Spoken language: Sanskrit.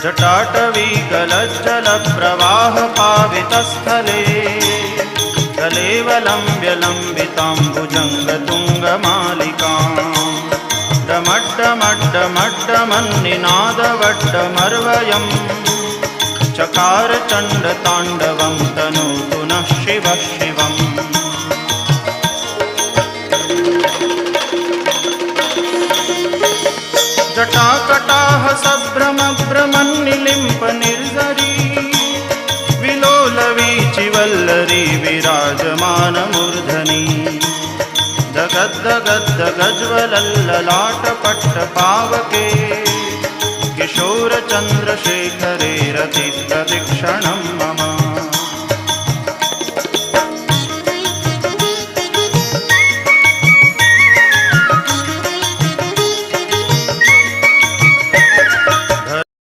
जटाटवीगलज्जलप्रवाहपावितस्थले कलेवलम्ब्य लम्बिताम्बुजङ्गतुङ्गमालिकाम् डमड्डमड्डमड्डमन्निनादवड्डमर्वयम् चकार चण्डताण्डवं तनोतु नः शिवः शिवम्। जटाकटाह सभ्रमभ्रमन्निलिम्प निर्झरी विलोलवीचिवल्लरी विराजमानमूर्धनि दगद्दगद्दगज्ज्वलल्ललाटपट्टपावके किशोरचन्द्रशेखरे रतिप्रदक्षिणम्